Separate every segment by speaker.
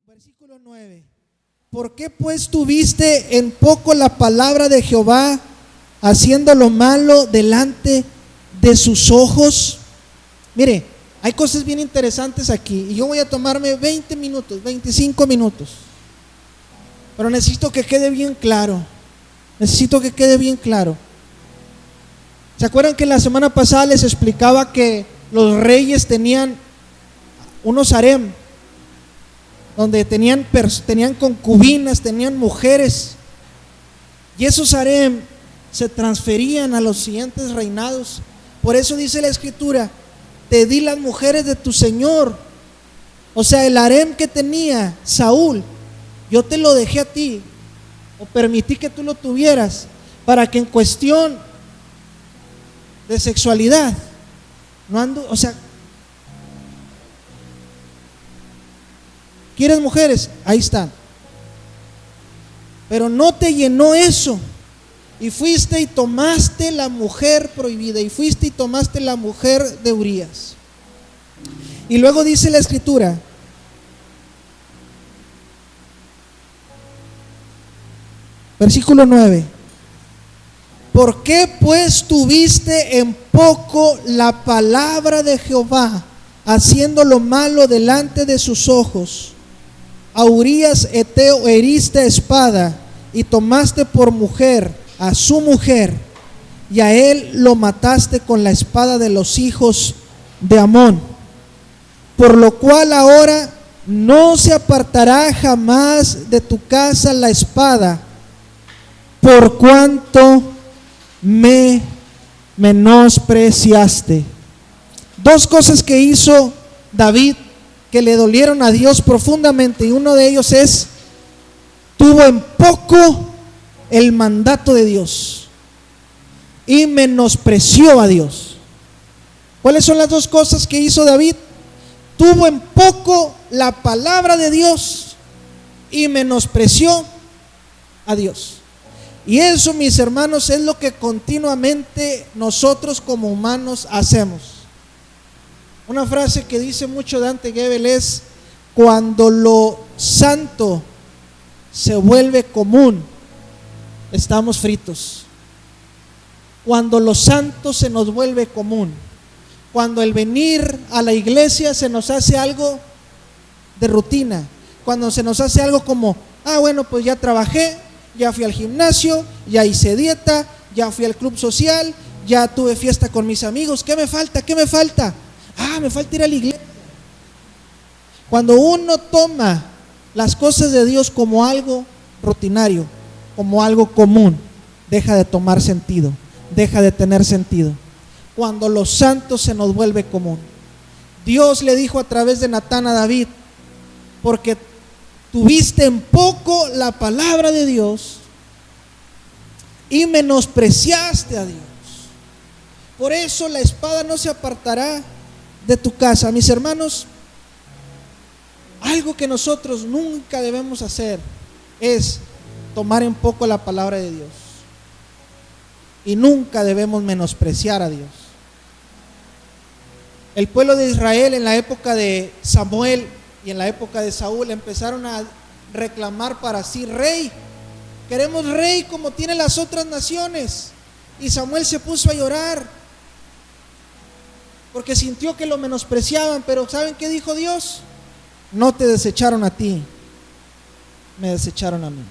Speaker 1: Versículo 9. ¿Por qué pues tuviste en poco la palabra de Jehová, haciendo lo malo delante de sus ojos? Mire, hay cosas bien interesantes aquí y yo voy a tomarme 20 minutos, 25 minutos. Pero necesito que quede bien claro. Necesito que quede bien claro. ¿Se acuerdan que la semana pasada les explicaba que los reyes tenían unos harem, donde tenían concubinas, tenían mujeres, y esos harem se transferían a los siguientes reinados? Por eso dice la escritura: te di las mujeres de tu señor. O sea, el harem que tenía Saúl, yo te lo dejé a ti, o permití que tú lo tuvieras, para que en cuestión de sexualidad no ando, o sea, ¿quieres mujeres? Ahí están. Pero no te llenó eso, y fuiste y tomaste la mujer prohibida, y fuiste y tomaste la mujer de Urías. Y luego dice la escritura: versículo 9. ¿Por qué pues tuviste en poco la palabra de Jehová, haciendo lo malo delante de sus ojos? A Urías Eteo heriste a espada, y tomaste por mujer a su mujer, y a él lo mataste con la espada de los hijos de Amón. Por lo cual ahora no se apartará jamás de tu casa la espada, por cuanto me menospreciaste. Dos cosas que hizo David que le dolieron a Dios profundamente, y uno de ellos es: tuvo en poco el mandato de Dios y menospreció a Dios. ¿Cuáles son las dos cosas que hizo David? Tuvo en poco la palabra de Dios y menospreció a Dios. Y eso, mis hermanos, es lo que continuamente nosotros como humanos hacemos. Una frase que dice mucho Dante Gebel es: cuando lo santo se vuelve común, estamos fritos. Cuando lo santo se nos vuelve común, cuando el venir a la iglesia se nos hace algo de rutina, cuando se nos hace algo como: bueno, pues ya trabajé, ya fui al gimnasio, ya hice dieta, ya fui al club social, ya tuve fiesta con mis amigos, ¿qué me falta? ¿Qué me falta? Me falta ir a la iglesia. Cuando uno toma las cosas de Dios como algo rutinario, como algo común, deja de tomar sentido, deja de tener sentido. Cuando lo santo se nos vuelve común. Dios le dijo a través de Natán a David: porque tuviste en poco la palabra de Dios y menospreciaste a Dios, por eso la espada no se apartará de tu casa. Mis hermanos, algo que nosotros nunca debemos hacer es tomar en poco la palabra de Dios, y nunca debemos menospreciar a Dios. El pueblo de Israel en la época de Samuel y en la época de Saúl empezaron a reclamar para sí rey. Queremos rey como tienen las otras naciones. Y Samuel se puso a llorar porque sintió que lo menospreciaban. Pero ¿saben qué dijo Dios? No te desecharon a ti, me desecharon a mí.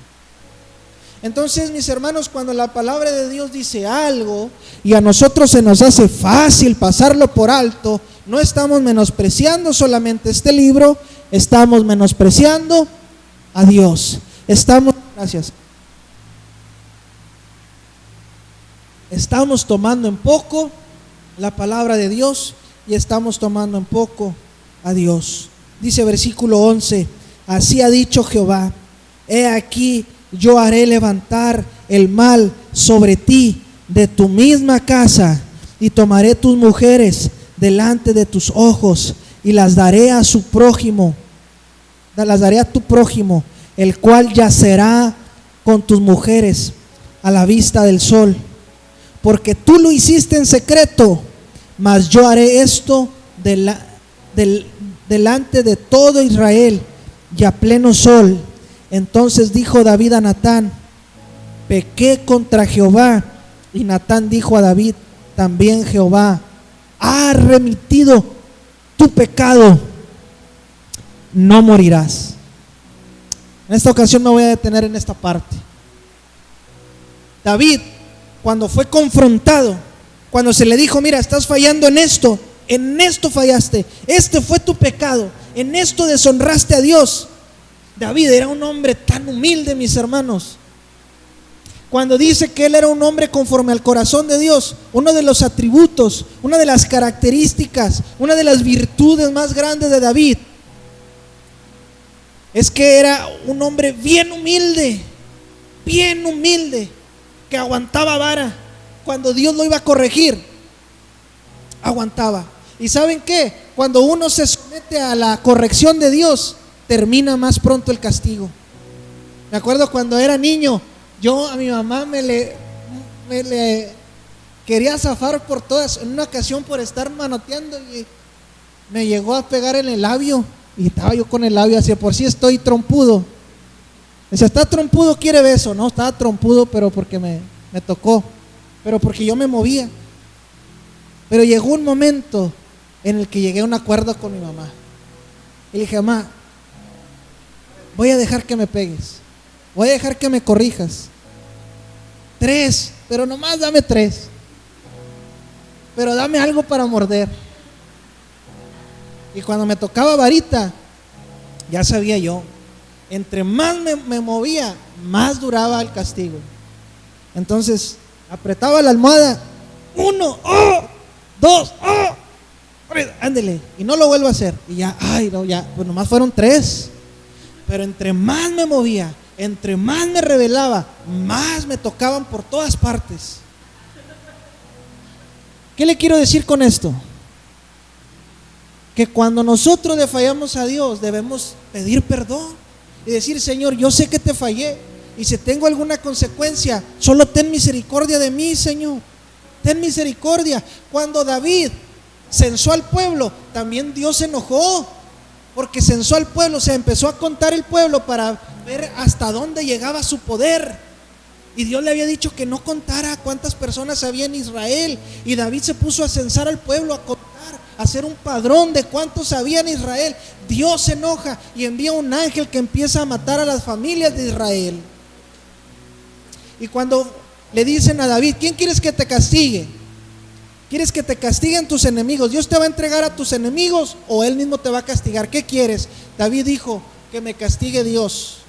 Speaker 1: Entonces, mis hermanos, cuando la palabra de Dios dice algo y a nosotros se nos hace fácil pasarlo por alto, no estamos menospreciando solamente este libro, estamos menospreciando a Dios. Estamos tomando en poco la palabra de Dios y estamos tomando en poco a Dios. Dice versículo 11: así ha dicho Jehová: he aquí, yo haré levantar el mal sobre ti de tu misma casa, y tomaré tus mujeres delante de tus ojos, y las daré a su prójimo, las daré a tu prójimo, el cual yacerá con tus mujeres a la vista del sol. Porque tú lo hiciste en secreto, mas yo haré esto delante de todo Israel, y a pleno sol. Entonces dijo David a Natán: pequé contra Jehová. Y Natán dijo a David: también Jehová ha remitido tu pecado, no morirás. En esta ocasión me voy a detener en esta parte. David, cuando fue confrontado, cuando se le dijo: mira, estás fallando en esto fallaste, este fue tu pecado, en esto deshonraste a Dios. David era un hombre tan humilde, mis hermanos. Cuando dice que él era un hombre conforme al corazón de Dios, uno de los atributos, una de las características, una de las virtudes más grandes de David es que era un hombre bien humilde, que aguantaba vara. Cuando Dios lo iba a corregir, aguantaba. ¿Y saben qué? Cuando uno se somete a la corrección de Dios, termina más pronto el castigo. Me acuerdo cuando era niño, yo a mi mamá me le quería zafar por todas. En una ocasión, por estar manoteando, y me llegó a pegar en el labio, y estaba yo con el labio así. Por si estoy trompudo. Dice: está trompudo, quiere beso. No, estaba trompudo, pero porque me tocó, pero porque yo me movía. Pero llegó un momento en el que llegué a un acuerdo con mi mamá y le dije: mamá, voy a dejar que me pegues, voy a dejar que me corrijas 3, pero nomás dame 3, pero dame algo para morder. Y cuando me tocaba varita, ya sabía yo, entre más me movía, más duraba el castigo. Entonces apretaba la almohada: 1, 2, ándele, y no lo vuelvo a hacer. Y ya, pues nomás fueron 3. Pero entre más me movía, entre más me rebelaba, más me tocaban por todas partes. ¿Qué le quiero decir con esto? Que cuando nosotros le fallamos a Dios, debemos pedir perdón y decir: Señor, yo sé que te fallé, y si tengo alguna consecuencia, solo ten misericordia de mí, Señor. Ten misericordia. Cuando David censó al pueblo, también Dios se enojó, porque censó al pueblo. Se empezó a contar el pueblo para ver hasta dónde llegaba su poder. Y Dios le había dicho que no contara cuántas personas había en Israel. Y David se puso a censar al pueblo, a contar, a hacer un padrón de cuántos había en Israel. Dios se enoja y envía un ángel que empieza a matar a las familias de Israel. Y cuando le dicen a David: ¿quién quieres que te castigue? ¿Quieres que te castiguen tus enemigos? ¿Dios te va a entregar a tus enemigos o Él mismo te va a castigar? ¿Qué quieres? David dijo: que me castigue Dios,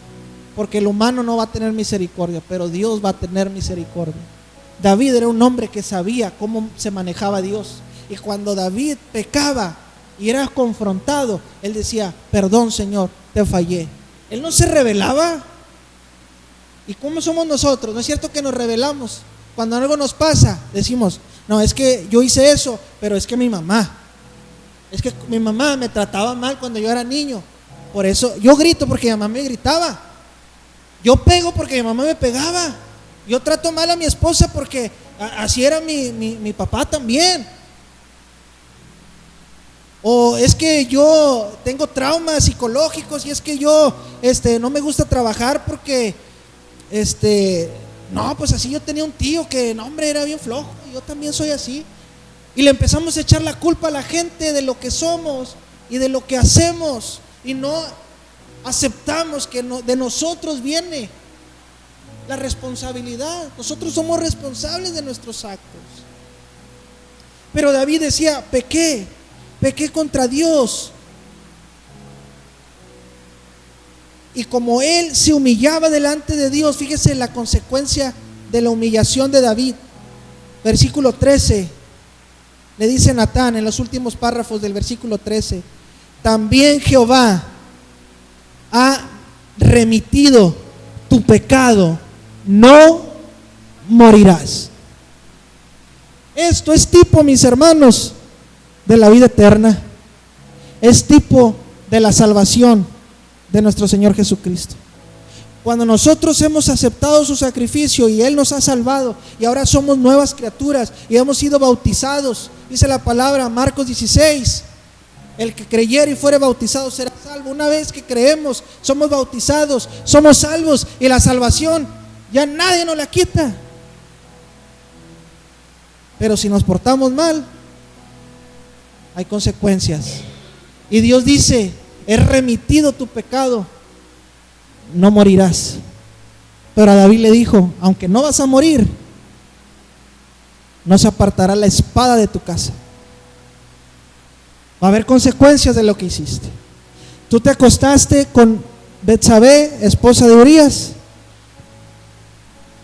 Speaker 1: porque el humano no va a tener misericordia, pero Dios va a tener misericordia. David era un hombre que sabía cómo se manejaba Dios. Y cuando David pecaba y era confrontado, él decía: perdón, Señor, te fallé. Él no se rebelaba. ¿Y cómo somos nosotros? ¿No es cierto que nos rebelamos? Cuando algo nos pasa, decimos: no, es que yo hice eso, pero es que mi mamá me trataba mal cuando yo era niño. Por eso yo grito, porque mi mamá me gritaba. Yo pego porque mi mamá me pegaba. Yo trato mal a mi esposa porque así era mi papá también. O es que yo tengo traumas psicológicos, y es que yo no me gusta trabajar porque no, pues así yo tenía un tío que, no, hombre, era bien flojo, y yo también soy así. Y le empezamos a echar la culpa a la gente de lo que somos y de lo que hacemos, y no aceptamos que de nosotros viene la responsabilidad. Nosotros somos responsables de nuestros actos. Pero David decía: pequé contra Dios. Y como él se humillaba delante de Dios, fíjese la consecuencia de la humillación de David. Versículo 13, le dice Natán en los últimos párrafos del versículo 13: también Jehová ha remitido tu pecado, no morirás. Esto es tipo, mis hermanos, de la vida eterna. Es tipo de la salvación de nuestro Señor Jesucristo. Cuando nosotros hemos aceptado su sacrificio y Él nos ha salvado, y ahora somos nuevas criaturas y hemos sido bautizados, dice la palabra, Marcos 16, El que creyere y fuere bautizado será salvo. Una vez que creemos, somos bautizados, somos salvos, y la salvación ya nadie nos la quita. Pero si nos portamos mal, hay consecuencias. Y Dios dice: es remitido tu pecado, no morirás. Pero a David le dijo: aunque no vas a morir, no se apartará la espada de tu casa. Va a haber consecuencias de lo que hiciste. Tú te acostaste con Betsabé, esposa de Urías.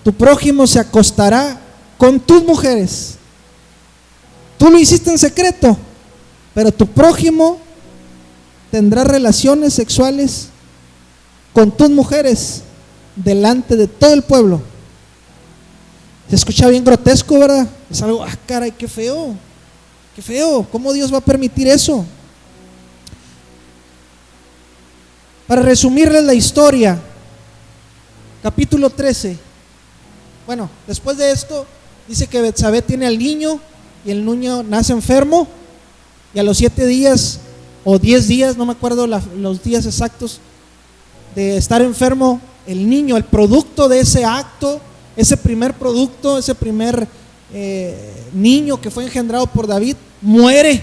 Speaker 1: Tu prójimo se acostará con tus mujeres. Tú lo hiciste en secreto, pero tu prójimo tendrá relaciones sexuales con tus mujeres delante de todo el pueblo. Se escucha bien grotesco, ¿verdad? Es algo, caray, qué feo. Qué feo, ¿cómo Dios va a permitir eso? Para resumirles la historia, capítulo 13. Bueno, después de esto, dice que Betsabé tiene al niño, y el niño nace enfermo, y a los 7 días o 10 días, no me acuerdo los días exactos de estar enfermo, el niño, el producto de ese acto, ese primer producto, ese primer niño que fue engendrado por David, muere.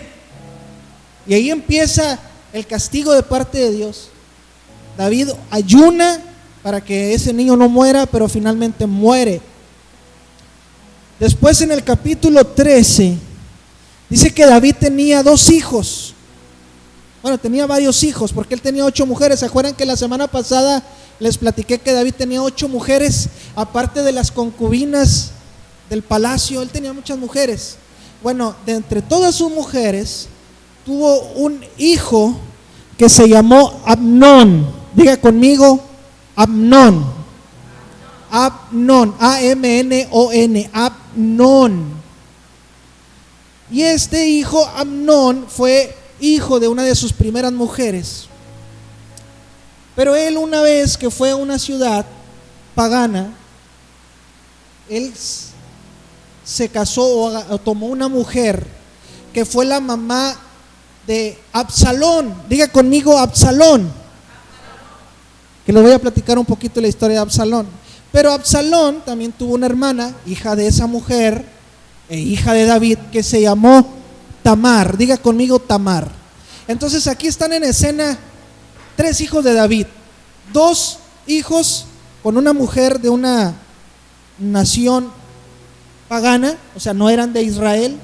Speaker 1: Y ahí empieza el castigo de parte de Dios. David ayuna para que ese niño no muera, pero finalmente muere. Después, en el capítulo 13, dice que David tenía 2 hijos. Bueno, tenía varios hijos, porque él tenía 8 mujeres. ¿Se acuerdan que la semana pasada les platiqué que David tenía 8 mujeres? Aparte de las concubinas del palacio, él tenía muchas mujeres. Bueno, de entre todas sus mujeres, tuvo un hijo que se llamó Amnón. Diga conmigo: Amnón. Amnón, A-M-N-O-N, Amnón. Y este hijo Amnón fue hijo de una de sus primeras mujeres. Pero él, una vez que fue a una ciudad pagana, él se casó o tomó una mujer que fue la mamá de Absalón. Diga conmigo: Absalón. Que les voy a platicar un poquito la historia de Absalón. Pero Absalón también tuvo una hermana, hija de esa mujer e hija de David, que se llamó Tamar. Diga conmigo: Tamar. Entonces aquí están en escena 3 hijos de David. 2 hijos con una mujer de una nación pagana, o sea, no eran de Israel.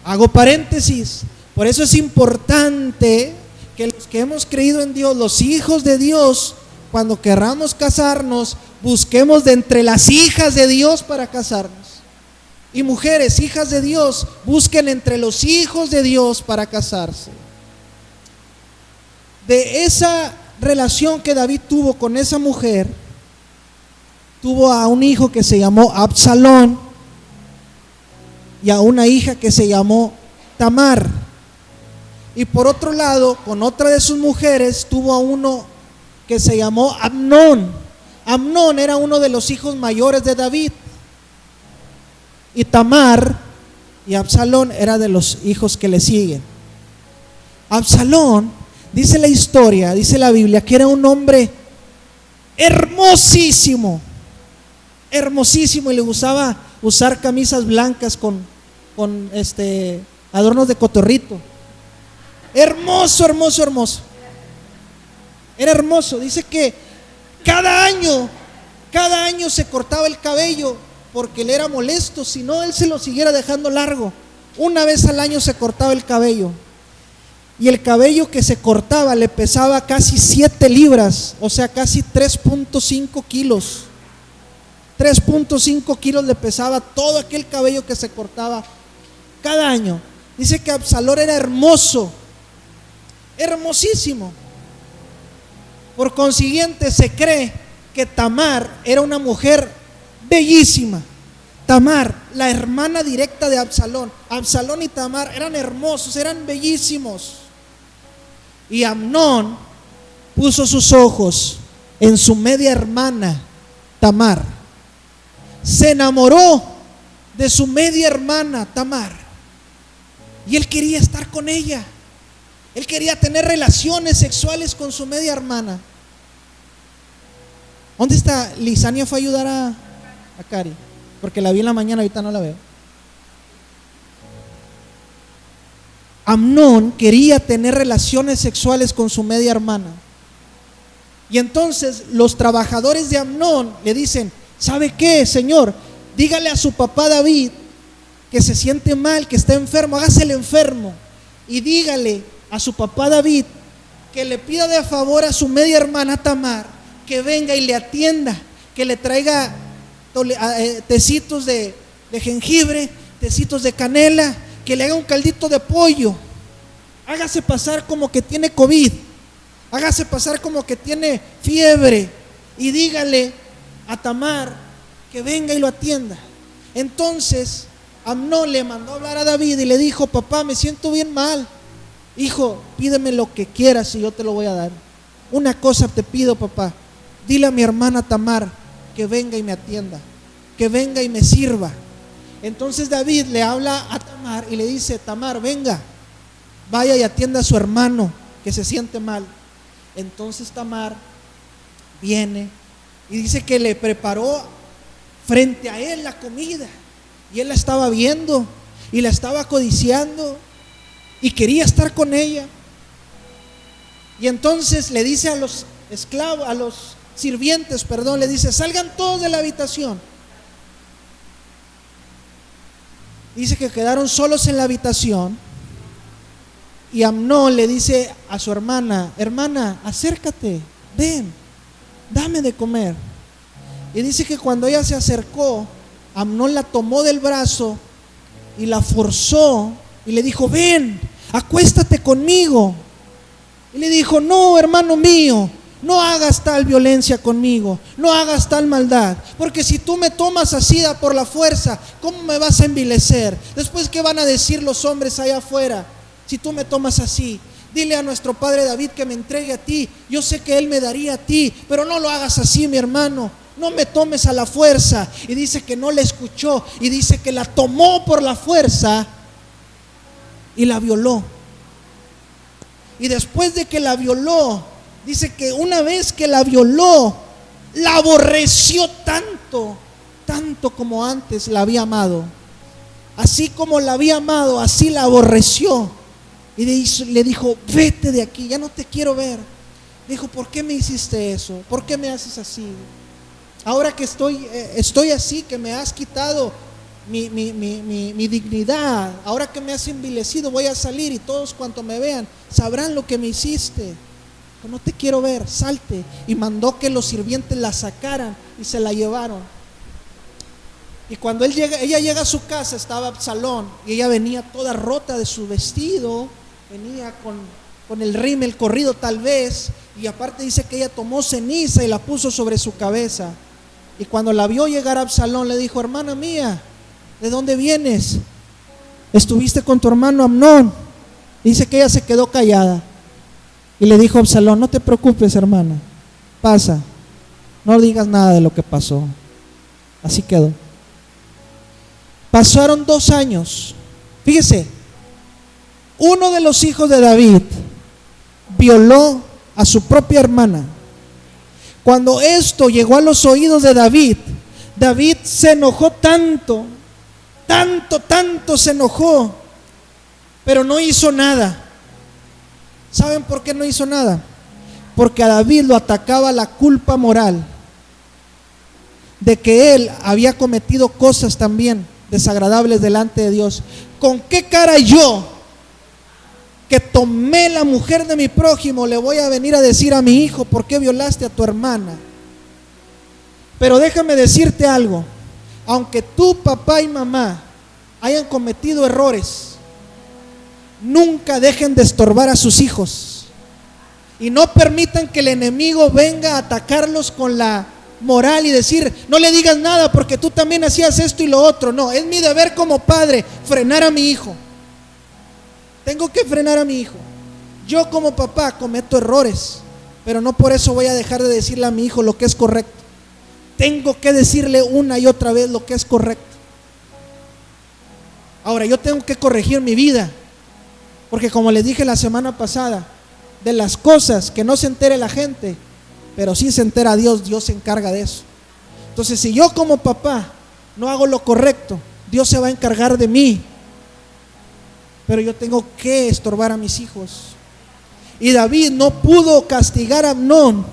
Speaker 1: Hago paréntesis. Por eso es importante que los que hemos creído en Dios, los hijos de Dios, cuando querramos casarnos, busquemos de entre las hijas de Dios para casarnos. Y mujeres, hijas de Dios, busquen entre los hijos de Dios para casarse. De esa relación que David tuvo con esa mujer, tuvo a un hijo que se llamó Absalón y a una hija que se llamó Tamar. Y por otro lado, con otra de sus mujeres, tuvo a uno que se llamó Amnón. Amnón era uno de los hijos mayores de David. Y Tamar y Absalón era de los hijos que le siguen. Absalón, dice la historia, dice la Biblia, que era un hombre hermosísimo, hermosísimo, y le gustaba usar camisas blancas con adornos de cotorrito. Hermoso, hermoso, hermoso. Era hermoso. Dice que cada año se cortaba el cabello porque le era molesto, si no él se lo siguiera dejando largo. Una vez al año se cortaba el cabello, y el cabello que se cortaba le pesaba casi 7 libras, o sea, casi 3.5 kilos. 3.5 kilos le pesaba todo aquel cabello que se cortaba cada año. Dice que Absalón era hermoso, hermosísimo. Por consiguiente, se cree que Tamar era una mujer bellísima. Tamar, la hermana directa de Absalón. Absalón y Tamar eran hermosos, eran bellísimos. Y Amnón puso sus ojos en su media hermana Tamar. Se enamoró de su media hermana Tamar, y él quería estar con ella. Él quería tener relaciones sexuales con su media hermana. ¿Dónde está? Lisania fue a ayudar a Cari, porque la vi en la mañana, ahorita no la veo. Amnón quería tener relaciones sexuales con su media hermana. Y entonces los trabajadores de Amnón le dicen: ¿sabe qué, señor? Dígale a su papá David que se siente mal, que está enfermo, hágase el enfermo. Y dígale a su papá David que le pida de favor a su media hermana Tamar que venga y le atienda, que le traiga tecitos de jengibre, tecitos de canela, que le haga un caldito de pollo. Hágase pasar como que tiene COVID, hágase pasar como que tiene fiebre, y dígale a Tamar que venga y lo atienda. Entonces Amnón le mandó a hablar a David y le dijo: papá, me siento bien mal. Hijo, pídeme lo que quieras y yo te lo voy a dar. Una cosa te pido, papá: dile a mi hermana Tamar que venga y me atienda, que venga y me sirva. Entonces David le habla a Tamar y le dice: Tamar, venga, vaya y atienda a su hermano que se siente mal. Entonces Tamar viene y dice que le preparó frente a él la comida, y él la estaba viendo y la estaba codiciando y quería estar con ella. Y entonces le dice a los esclavos, a los sirvientes, le dice: salgan todos de la habitación. Dice que quedaron solos en la habitación, y Amnón le dice a su hermana: hermana, acércate, ven, dame de comer. Y dice que cuando ella se acercó, Amnón la tomó del brazo y la forzó y le dijo: ven, acuéstate conmigo. Y le dijo: no, hermano mío, no hagas tal violencia conmigo, no hagas tal maldad, porque si tú me tomas así por la fuerza, ¿cómo me vas a envilecer? Después, ¿qué van a decir los hombres allá afuera si tú me tomas así? Dile a nuestro padre David que me entregue a ti, yo sé que él me daría a ti, pero no lo hagas así, mi hermano, no me tomes a la fuerza. Y dice que no le escuchó, y dice que la tomó por la fuerza y la violó. Y después de que la violó, dice que una vez que la violó, la aborreció tanto, tanto como antes la había amado. Así como la había amado, así la aborreció. Y le dijo: vete de aquí, ya no te quiero ver. Dijo: ¿por qué me hiciste eso? ¿Por qué me haces así? Ahora que estoy así, que me has quitado mi dignidad, ahora que me has envilecido, voy a salir y todos cuantos me vean sabrán lo que me hiciste. No te quiero ver, salte. Y mandó que los sirvientes la sacaran y se la llevaron. Y cuando ella llega a su casa, estaba Absalón, y ella venía toda rota de su vestido, venía con el rímel corrido tal vez, y aparte dice que ella tomó ceniza y la puso sobre su cabeza. Y cuando la vio llegar a Absalón, le dijo: hermana mía, ¿de dónde vienes? ¿Estuviste con tu hermano Amnón? Dice que ella se quedó callada. Y le dijo a Absalón: no te preocupes, hermana, pasa, no digas nada de lo que pasó. Así quedó. Pasaron 2 años. Fíjese, uno de los hijos de David violó a su propia hermana. Cuando esto llegó a los oídos de David, David se enojó tanto se enojó, pero no hizo nada. ¿Saben por qué no hizo nada? Porque a David lo atacaba la culpa moral de que él había cometido cosas también desagradables delante de Dios. ¿Con qué cara yo, que tomé la mujer de mi prójimo, le voy a venir a decir a mi hijo: ¿por qué violaste a tu hermana? Pero déjame decirte algo: aunque tu papá y mamá hayan cometido errores, nunca dejen de estorbar a sus hijos, y no permitan que el enemigo venga a atacarlos con la moral y decir: no le digas nada porque tú también hacías esto y lo otro. No, es mi deber como padre frenar a mi hijo. Tengo que frenar a mi hijo. Yo como papá cometo errores, pero no por eso voy a dejar de decirle a mi hijo lo que es correcto. Tengo que decirle una y otra vez lo que es correcto. Ahora, yo tengo que corregir mi vida, Porque como les dije la semana pasada, de las cosas que no se entere la gente, pero sí se entera Dios, Dios se encarga de eso. Entonces, si yo como papá no hago lo correcto, Dios se va a encargar de mí, pero yo tengo que estorbar a mis hijos. Y David no pudo castigar a Amnón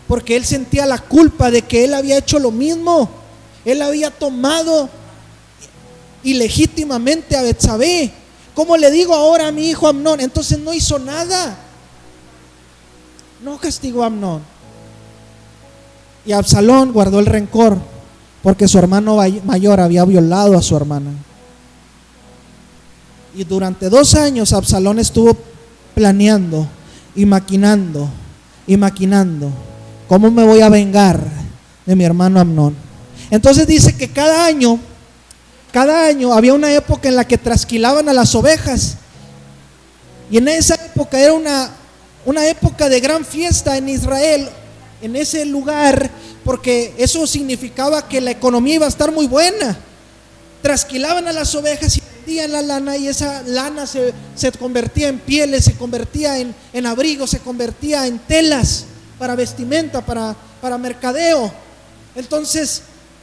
Speaker 1: porque él sentía la culpa de que él había hecho lo mismo. Él había tomado ilegítimamente a Betsabé. ¿Cómo le digo ahora a mi hijo Amnón? Entonces no hizo nada, no castigó a Amnón. Y Absalón guardó el rencor porque su hermano mayor había violado a su hermana. Y durante 2 años Absalón estuvo planeando y maquinando ¿cómo me voy a vengar de mi hermano Amnón? Entonces dice que cada año había una época en la que trasquilaban a las ovejas. Y en esa época era una época de gran fiesta en Israel, en ese lugar, porque eso significaba que la economía iba a estar muy buena. Trasquilaban a las ovejas y vendían la lana, y esa lana se convertía en pieles, se convertía en abrigos, se convertía en telas para vestimenta, para mercadeo. Entonces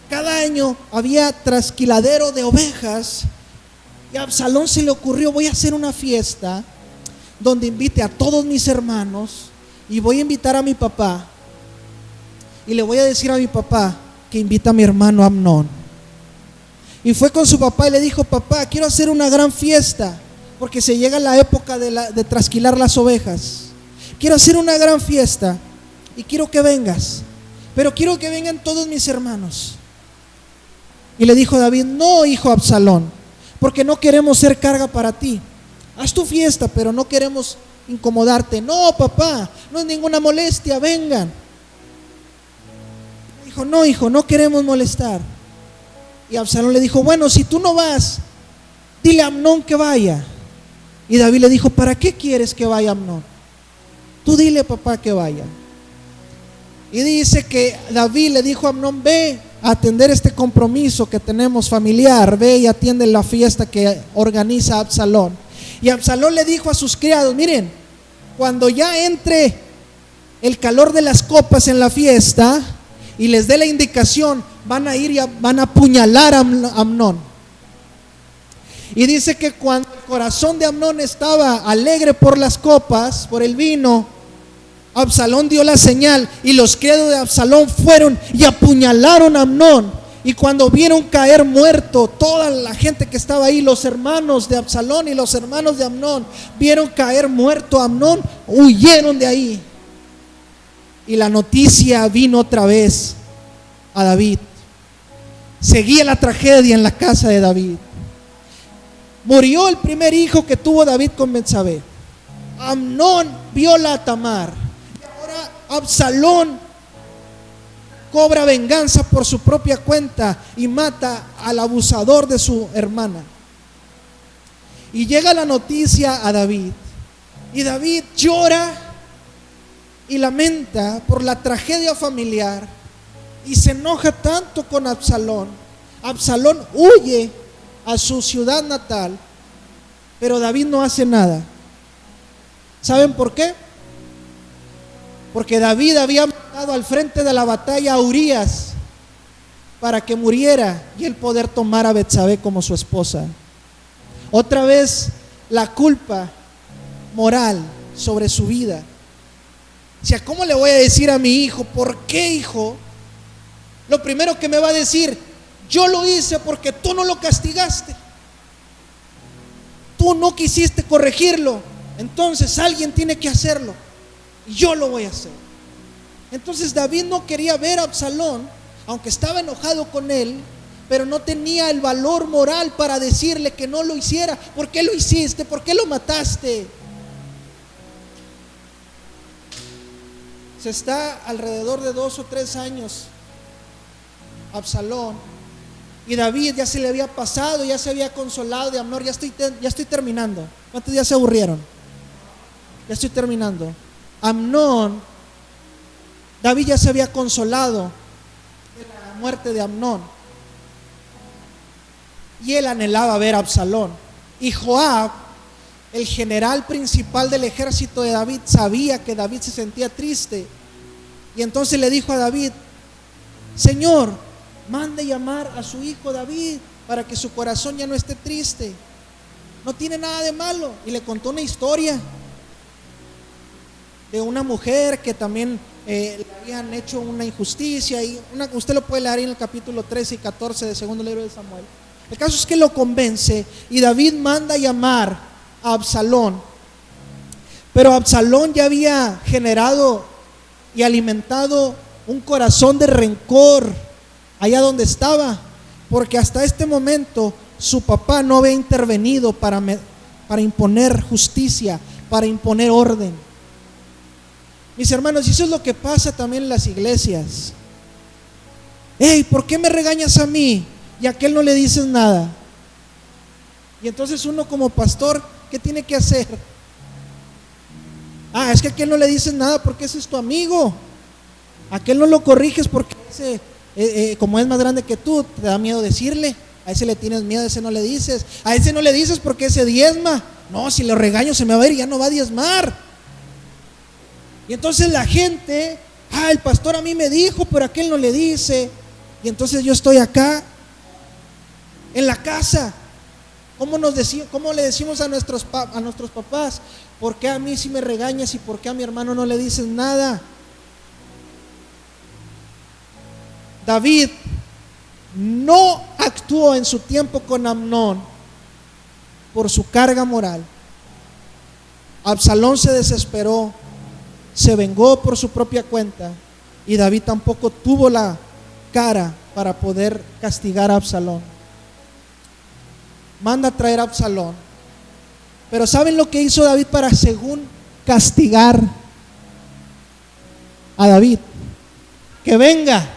Speaker 1: cada año había trasquiladero de ovejas, y a Absalón se le ocurrió: voy a hacer una fiesta donde invite a todos mis hermanos, y voy a invitar a mi papá, y le voy a decir a mi papá que invita a mi hermano Amnón. Y fue con su papá y le dijo: papá, quiero hacer una gran fiesta, porque se llega la época de trasquilar las ovejas. Quiero hacer una gran fiesta y quiero que vengas, pero quiero que vengan todos mis hermanos. Y le dijo David: no, hijo Absalón, porque no queremos ser carga para ti. Haz tu fiesta, pero no queremos incomodarte. No, papá, no es ninguna molestia, vengan. Dijo: no, hijo, no queremos molestar. Y Absalón le dijo: bueno, si tú no vas, dile a Amnón que vaya. Y David le dijo: ¿para qué quieres que vaya Amnón? Tú dile, papá, que vaya. Y dice que David le dijo a Amnón: ve a atender este compromiso que tenemos familiar, ve y atiende la fiesta que organiza Absalón. Y Absalón le dijo a sus criados: miren, cuando ya entre el calor de las copas en la fiesta y les dé la indicación, van a ir y van a apuñalar a Amnón. Y dice que cuando el corazón de Amnón estaba alegre por las copas, por el vino, Absalón dio la señal, y los criados de Absalón fueron y apuñalaron a Amnón. Y cuando vieron caer muerto toda la gente que estaba ahí, los hermanos de Absalón y los hermanos de Amnón vieron caer muerto a Amnón, huyeron de ahí. Y la noticia vino otra vez a David. Seguía la tragedia en la casa de David. Murió el primer hijo que tuvo David con Betsabé. Amnón viola a Tamar. Y ahora Absalón cobra venganza por su propia cuenta y mata al abusador de su hermana. Y llega la noticia a David. Y David llora y lamenta por la tragedia familiar, y se enoja tanto con Absalón. Absalón huye a su ciudad natal, pero David no hace nada. ¿Saben por qué? Porque David había mandado al frente de la batalla a Urías para que muriera y él poder tomar a Betsabé como su esposa. Otra vez la culpa moral sobre su vida. O sea, ¿cómo le voy a decir a mi hijo? ¿Por qué, hijo? Lo primero que me va a decir: yo lo hice porque tú no lo castigaste, tú no quisiste corregirlo, entonces alguien tiene que hacerlo y yo lo voy a hacer. Entonces David no quería ver a Absalón, aunque estaba enojado con él, pero no tenía el valor moral para decirle que no lo hiciera. ¿Por qué lo hiciste? ¿Por qué lo mataste? Se está alrededor de 2 o 3 años Absalón, y David ya se le había pasado, ya se había consolado de Amnón. Ya estoy terminando. ¿Cuántos días se aburrieron? Ya estoy terminando. Amnón, David ya se había consolado de la muerte de Amnón, y él anhelaba ver a Absalón. Y Joab el general principal del ejército de David, sabía que David se sentía triste. Y entonces le dijo a David: Señor, mande llamar a su hijo David para que su corazón ya no esté triste. No tiene nada de malo. Y le contó una historia de una mujer que también le habían hecho una injusticia. Usted lo puede leer en el capítulo 13 y 14 del segundo libro de Samuel. El caso es que lo convence y David manda llamar a Absalón. Pero Absalón ya había generado y alimentado un corazón de rencor allá donde estaba, porque hasta este momento su papá no había intervenido para imponer justicia, para imponer orden. Mis hermanos, y eso es lo que pasa también en las iglesias. Hey, ¿por qué me regañas a mí y a aquel no le dices nada? Y entonces uno como pastor, ¿qué tiene que hacer? Es que a aquel no le dices nada porque ese es tu amigo. A aquel no lo corriges porque ese, como es más grande que tú, te da miedo decirle. A ese le tienes miedo, a ese no le dices. A ese no le dices porque ese diezma. No, si lo regaño se me va a ir y ya no va a diezmar. Y entonces la gente, el pastor a mí me dijo, pero a aquel no le dice. Y entonces yo estoy acá en la casa. ¿Cómo le decimos a nuestros papás? ¿Por qué a mí sí me regañas y por qué a mi hermano no le dices nada? David no actuó en su tiempo con Amnón por su carga moral. Absalón se desesperó, se vengó por su propia cuenta, y David tampoco tuvo la cara para poder castigar a Absalón. Manda a traer a Absalón. Pero ¿saben lo que hizo David para, según, castigar a David? Que venga,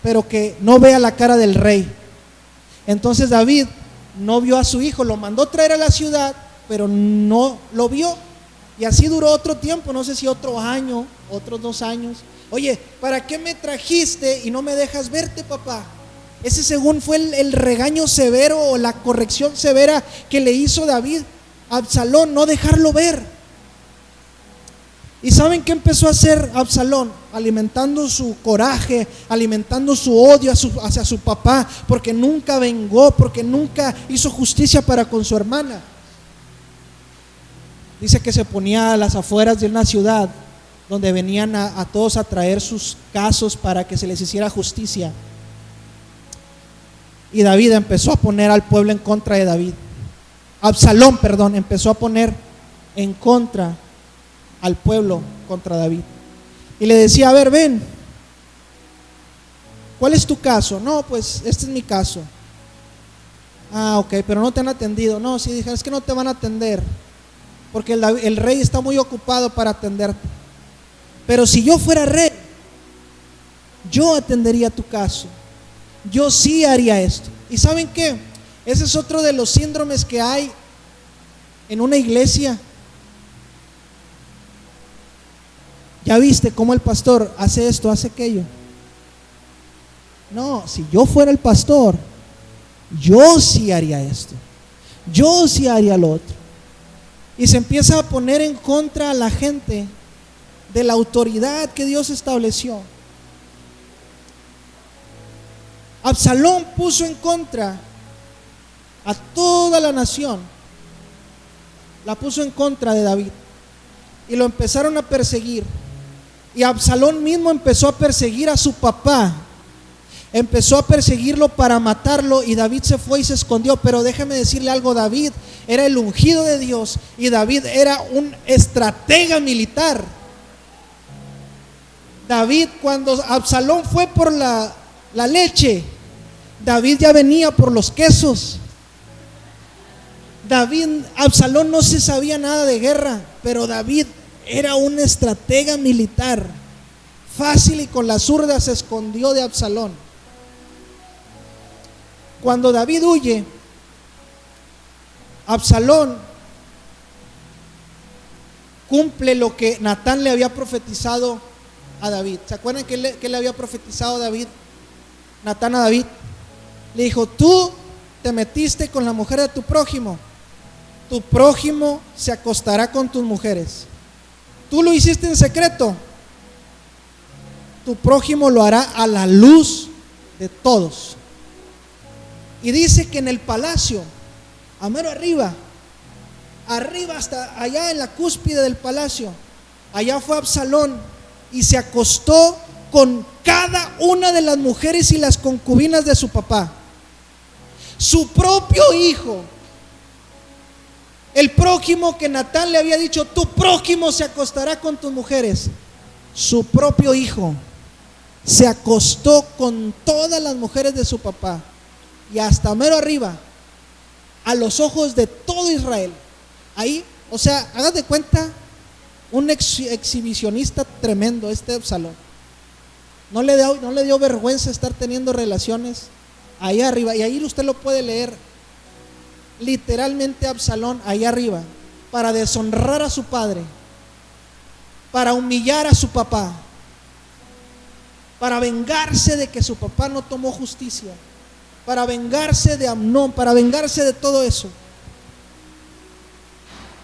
Speaker 1: pero que no vea la cara del rey. Entonces David no vio a su hijo, lo mandó traer a la ciudad, pero no lo vio. Y así duró otro tiempo, no sé si otro año, otros 2 años. Oye, ¿para qué me trajiste y no me dejas verte, papá? Ese según fue el regaño severo o la corrección severa que le hizo David a Absalón, no dejarlo ver. ¿Y saben qué empezó a hacer Absalón? Alimentando su coraje, alimentando su odio hacia su papá, porque nunca vengó, porque nunca hizo justicia para con su hermana. Dice que se ponía a las afueras de una ciudad donde venían a todos a traer sus casos para que se les hiciera justicia. Y David empezó a poner al pueblo en contra de David. Absalón, empezó a poner en contra al pueblo contra David. Y le decía: a ver, ven, ¿cuál es tu caso? No, pues este es mi caso. Ok, pero no te han atendido. No, sí, dije, es que no te van a atender, porque el rey está muy ocupado para atenderte. Pero si yo fuera rey, yo atendería tu caso. Yo sí haría esto. ¿Y saben qué? Ese es otro de los síndromes que hay en una iglesia. Ya viste cómo el pastor hace esto, hace aquello. No, si yo fuera el pastor, yo sí haría esto, yo sí haría lo otro. Y se empieza a poner en contra a la gente de la autoridad que Dios estableció. Absalón puso en contra a toda la nación, la puso en contra de David, y lo empezaron a perseguir. Y Absalón mismo empezó a perseguir a su papá, empezó a perseguirlo para matarlo, y David se fue y se escondió. Pero déjeme decirle algo: David era el ungido de Dios, y David era un estratega militar. David, cuando Absalón fue por la leche, David ya venía por los quesos. Absalón no se sabía nada de guerra, pero David era un estratega militar. Fácil y con la zurda se escondió de Absalón. Cuando David huye, Absalón cumple lo que Natán le había profetizado a David. ¿Se acuerdan que le había profetizado Natán a David? Le dijo: tú te metiste con la mujer de tu prójimo, tu prójimo se acostará con tus mujeres. Tú lo hiciste en secreto, tu prójimo lo hará a la luz de todos. Y dice que en el palacio, a mero arriba hasta allá en la cúspide del palacio, allá fue Absalón y se acostó con cada una de las mujeres y las concubinas de su papá. Su propio hijo, el prójimo que Natán le había dicho, tu prójimo se acostará con tus mujeres, su propio hijo se acostó con todas las mujeres de su papá, y hasta mero arriba, a los ojos de todo Israel. Ahí, o sea, hagas de cuenta, un exhibicionista tremendo Absalón. No le dio vergüenza estar teniendo relaciones ahí arriba, y ahí usted lo puede leer. Literalmente Absalón ahí arriba, para deshonrar a su padre, para humillar a su papá, para vengarse de que su papá no tomó justicia, para vengarse de Amnón, para vengarse de todo eso.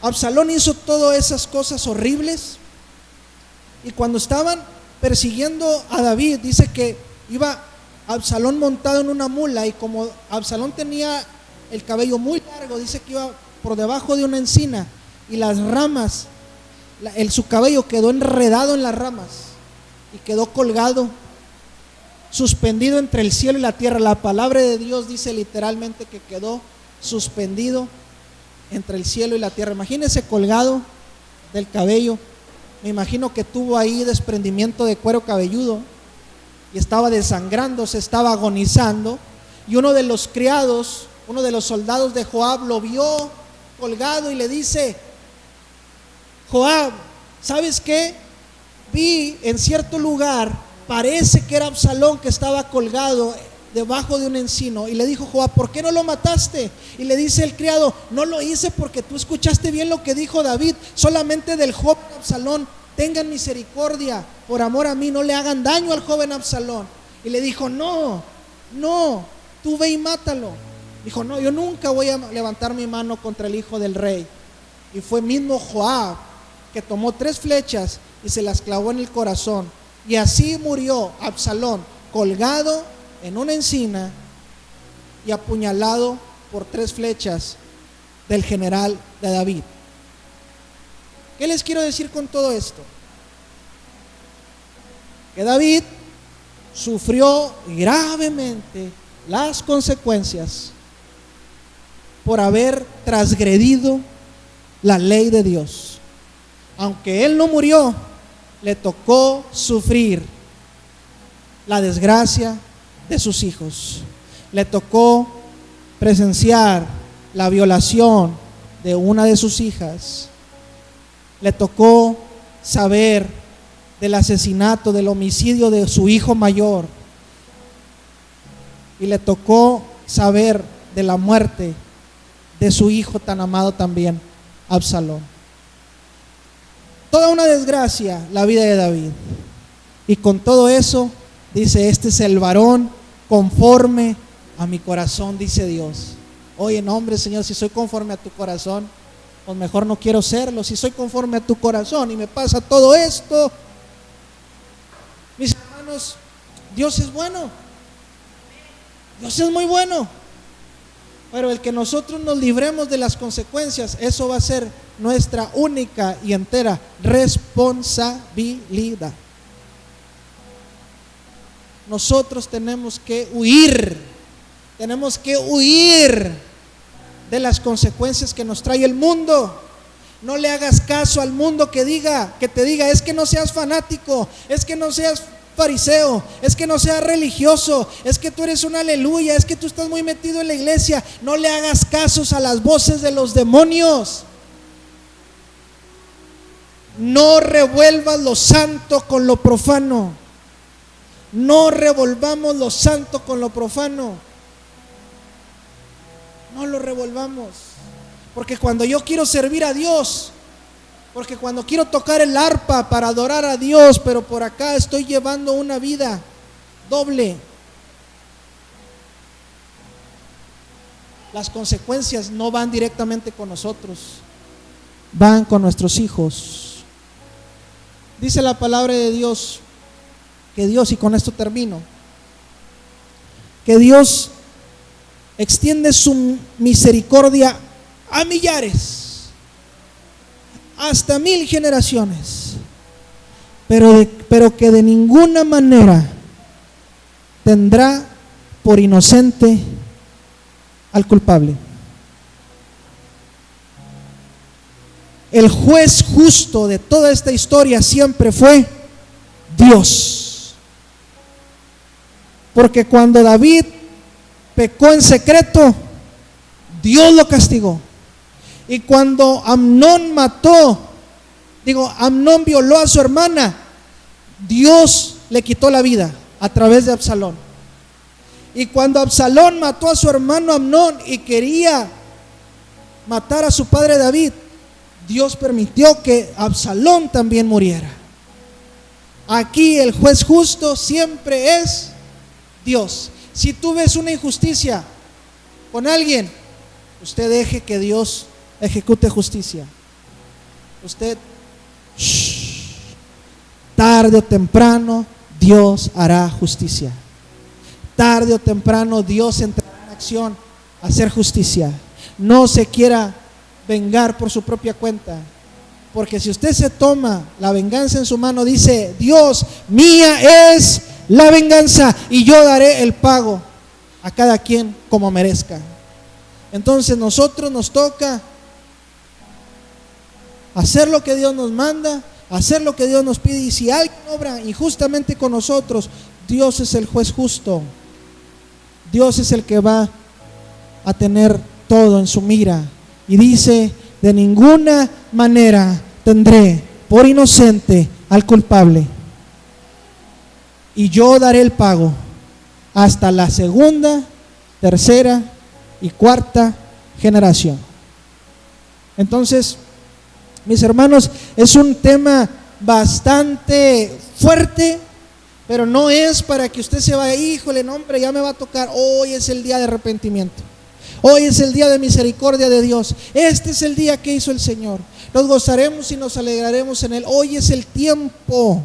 Speaker 1: Absalón hizo todas esas cosas horribles, y cuando estaban persiguiendo a David, dice que iba Absalón montado en una mula, y como Absalón tenía el cabello muy largo, dice que iba por debajo de una encina, y las ramas, su cabello quedó enredado en las ramas y quedó colgado, suspendido entre el cielo y la tierra. La palabra de Dios dice literalmente que quedó suspendido entre el cielo y la tierra. Imagínese colgado del cabello. Me imagino que tuvo ahí desprendimiento de cuero cabelludo y estaba desangrándose, estaba agonizando, y uno de los criados, uno de los soldados de Joab lo vio colgado y le dice: Joab, ¿sabes qué? Vi en cierto lugar, parece que era Absalón que estaba colgado debajo de un encino. Y le dijo Joab: ¿por qué no lo mataste? Y le dice el criado: no lo hice porque tú escuchaste bien lo que dijo David, solamente del joven Absalón tengan misericordia, por amor a mí no le hagan daño al joven Absalón. Y le dijo: no, tú ve y mátalo. Dijo: no, yo nunca voy a levantar mi mano contra el hijo del rey. Y fue mismo Joab que tomó 3 flechas y se las clavó en el corazón, y así murió Absalón, colgado en una encina y apuñalado por 3 flechas del general de David. ¿Qué les quiero decir con todo esto? Que David sufrió gravemente las consecuencias por haber transgredido la ley de Dios. Aunque él no murió, le tocó sufrir la desgracia de sus hijos. Le tocó presenciar la violación de una de sus hijas. Le tocó saber del asesinato, del homicidio de su hijo mayor. Y le tocó saber de la muerte de su hijo tan amado también, Absalón. Toda una desgracia la vida de David. Y con todo eso dice: este es el varón conforme a mi corazón, dice Dios. Oye, no, hombre, Señor, si soy conforme a tu corazón, pues mejor no quiero serlo. Si soy conforme a tu corazón y me pasa todo esto, mis hermanos, Dios es bueno, Dios es muy bueno. Pero el que nosotros nos libremos de las consecuencias, eso va a ser nuestra única y entera responsabilidad. Nosotros tenemos que huir de las consecuencias que nos trae el mundo. No le hagas caso al mundo que te diga: es que no seas fanático, es que no seas fariseo, es que no seas religioso, es que tú eres un aleluya, es que tú estás muy metido en la iglesia. No le hagas casos a las voces de los demonios. No revuelvas lo santo con lo profano. No revolvamos lo santo con lo profano. No lo revolvamos. Porque cuando yo quiero servir a Dios, porque cuando quiero tocar el arpa para adorar a Dios, pero por acá estoy llevando una vida doble, las consecuencias no van directamente con nosotros, van con nuestros hijos. Dice la palabra de Dios que Dios, y con esto termino, que Dios extiende su misericordia a millares, hasta 1000 generaciones, pero que de ninguna manera tendrá por inocente al culpable. El juez justo de toda esta historia siempre fue Dios. Porque cuando David pecó en secreto, Dios lo castigó. Y cuando Amnón violó a su hermana, Dios le quitó la vida a través de Absalón. Y cuando Absalón mató a su hermano Amnón y quería matar a su padre David, Dios permitió que Absalón también muriera. Aquí el juez justo siempre es Dios. Si tú ves una injusticia con alguien, usted deje que Dios ejecute justicia. Usted, tarde o temprano, Dios hará justicia. Tarde o temprano, Dios entrará en acción a hacer justicia. No se quiera vengar por su propia cuenta, porque si usted se toma la venganza en su mano, dice Dios: mía es la venganza y yo daré el pago a cada quien como merezca. Entonces nosotros nos toca hacer lo que Dios nos manda, hacer lo que Dios nos pide. Y si alguien obra injustamente con nosotros, Dios es el juez justo. Dios es el que va a tener todo en su mira. Y dice: de ninguna manera tendré por inocente al culpable, y yo daré el pago hasta la segunda, tercera y cuarta generación. Entonces, mis hermanos, es un tema bastante fuerte, pero no es para que usted se vaya: híjole, no hombre, ya me va a tocar. Hoy es el día de arrepentimiento. Hoy es el día de misericordia de Dios. Este es el día que hizo el Señor. Nos gozaremos y nos alegraremos en Él. Hoy es el tiempo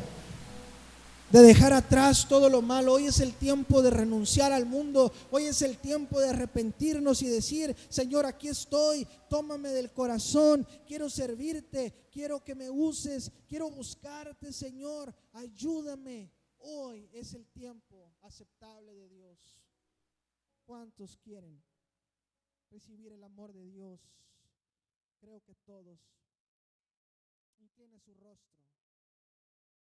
Speaker 1: de dejar atrás todo lo malo. Hoy es el tiempo de renunciar al mundo. Hoy es el tiempo de arrepentirnos y decir: Señor, aquí estoy, tómame del corazón, quiero servirte, quiero que me uses, quiero buscarte, Señor, ayúdame. Hoy es el tiempo aceptable de Dios. ¿Cuántos quieren recibir el amor de Dios? Creo que todos. Incline su rostro.